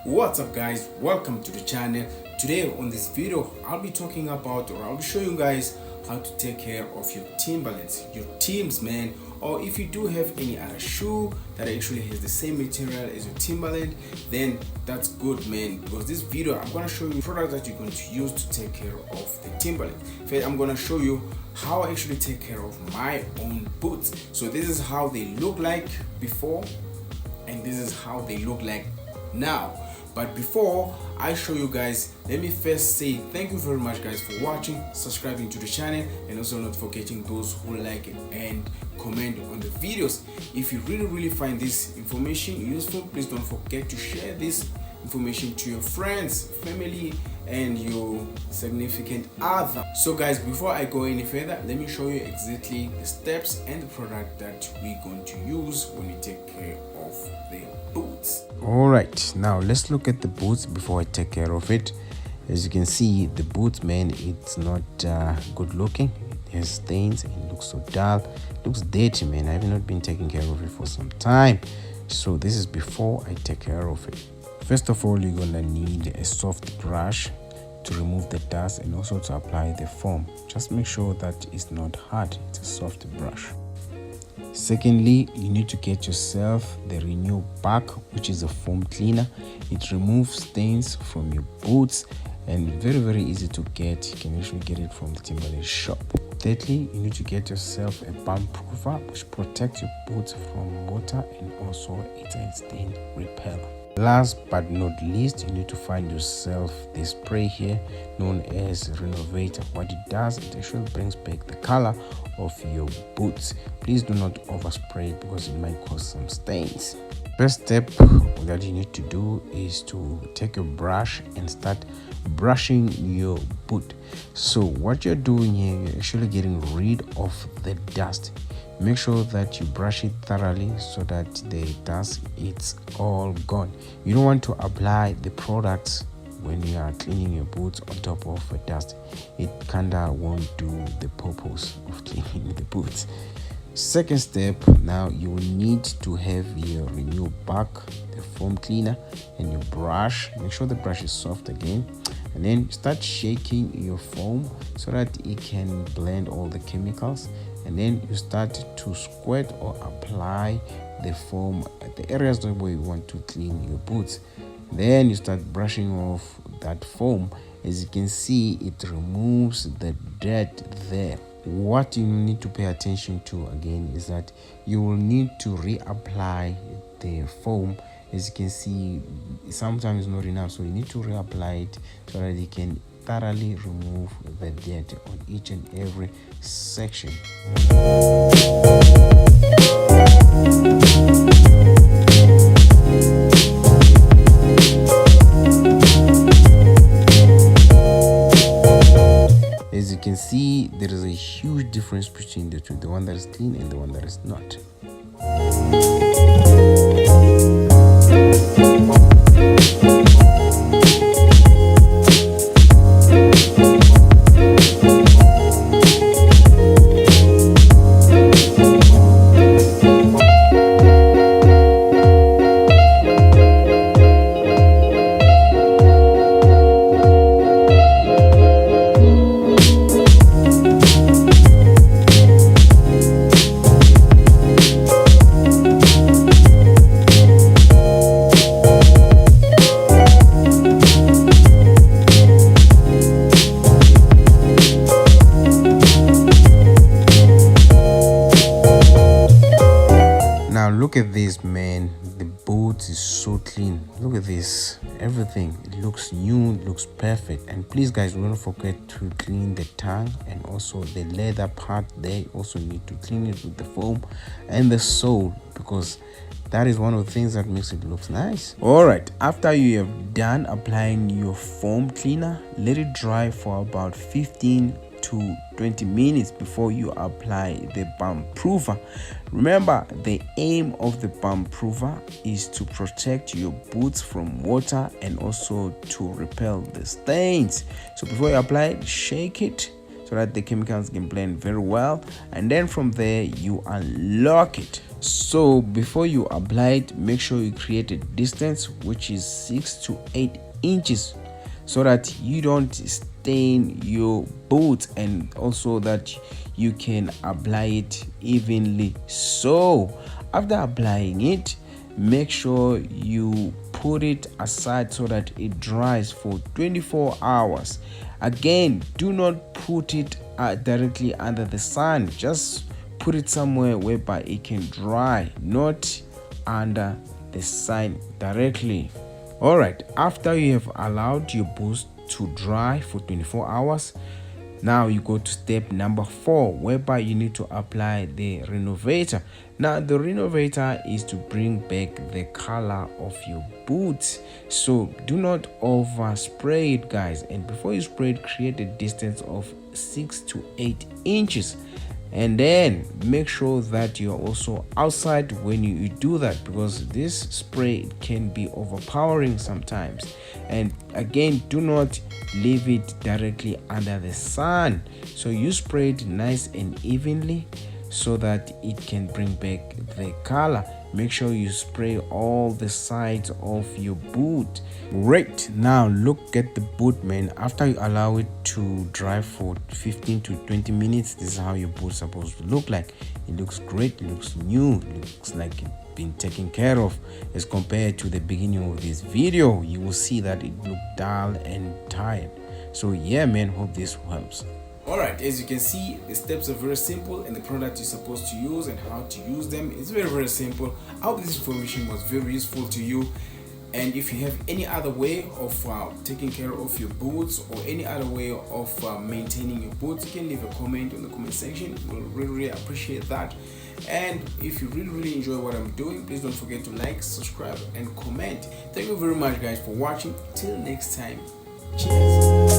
What's up guys, welcome to the channel. Today on this video I'll be talking about, or I'll be showing you guys how to take care of your Timberlands, your Timbs, man. Or if you do have any other shoe that actually has the same material as your Timberland, then that's good, man, because this video I'm going to show you products that you're going to use to take care of the Timberland. In fact, I'm going to show you how I actually take care of my own boots. So this is how they look like before, and this is how they look like now. But before I show you guys, let me first say thank you very much guys for watching, subscribing to the channel, and also not forgetting those who like it and comment on the videos. If you really find this information useful, please don't forget to share this information to your friends, family, and your significant other. So guys, before I go any further, let me show you exactly the steps and the product that we're going to use when we take care of the boots. All right, now let's look at the boots before I take care of it. As you can see, the boots, man, it's not good looking. It has stains, it looks so dull, it looks dirty, man. I've not been taking care of it for some time, so this is before I take care of it. First of all, you're gonna need a soft brush to remove the dust and also to apply the foam. Just make sure that it's not hard, it's a soft brush. Secondly, you need to get yourself the Renew Pack, which is a foam cleaner. It removes stains from your boots and very easy to get. You can actually get it from the Timberland shop. Thirdly, you need to get yourself a bump proofer, which protects your boots from water and also it's a stain repeller. Last but not least, you need to find yourself this spray here known as Renovator. What it does, it actually brings back the color of your boots. Please do not overspray it because it might cause some stains. First step that you need to do is to take a brush and start brushing your boot. So what you're doing here, you're actually getting rid of the dust. Make sure that you brush it thoroughly so that the dust it's all gone. You don't want to apply the products when you are cleaning your boots on top of a dust. It kinda won't do the purpose of cleaning the boots. Second step, now you will need to have your Renew Pack, the foam cleaner, and your brush. Make sure the brush is soft again, and then start shaking your foam so that it can blend all the chemicals, and then you start to squirt or apply the foam at the areas where you want to clean your boots. Then you start brushing off that foam. As you can see, it removes the dirt there. What you need to pay attention to again is that you will need to reapply the foam. As you can see, sometimes not enough, so you need to reapply it so that you can thoroughly remove the dirt on each and every section. As you can see, there is a huge difference between the two, the one that is clean and the one that is not. Look at this, man, the boot is so clean. Look at this, everything, it looks new, it looks perfect. And please guys, don't forget to clean the tongue and also the leather part. They also need to clean it with the foam and the sole, because that is one of the things that makes it look nice. All right, after you have done applying your foam cleaner, let it dry for about 15 to 20 minutes before you apply the bump proofer. Remember, the aim of the bump proofer is to protect your boots from water and also to repel the stains. So before you apply it, shake it so that the chemicals can blend very well, and then from there you unlock it. So before you apply it, make sure you create a distance which is 6 to 8 inches so that you don't stain your boots, and also that you can apply it evenly. So after applying it, make sure you put it aside so that it dries for 24 hours. Again, do not put it directly under the sun. Just put it somewhere whereby it can dry, not under the sun directly. All right, after you have allowed your boots to dry for 24 hours, now you go to step number 4, whereby you need to apply the renovator. Now the renovator is to bring back the color of your boots, so do not overspray it, guys. And before you spray it, create a distance of 6 to 8 inches, and then make sure that you're also outside when you do that, because this spray can be overpowering sometimes. And again, do not leave it directly under the sun, so you spray it nice and evenly so that it can bring back the color. Make sure you spray all the sides of your boot. Right, now look at the boot, man. After you allow it to dry for 15 to 20 minutes, this is how your boot's supposed to look like. It looks great, it looks new, it looks like it's been taken care of. As compared to the beginning of this video, you will see that it looked dull and tired. So yeah, man, hope this helps. Alright, as you can see, the steps are very simple, and the product you're supposed to use and how to use them is very simple. I hope this information was very useful to you. And if you have any other way of taking care of your boots, or any other way of maintaining your boots, you can leave a comment in the comment section. We'll really appreciate that. And if you really enjoy what I'm doing, please don't forget to like, subscribe and comment. Thank you very much, guys, for watching. Till next time, cheers.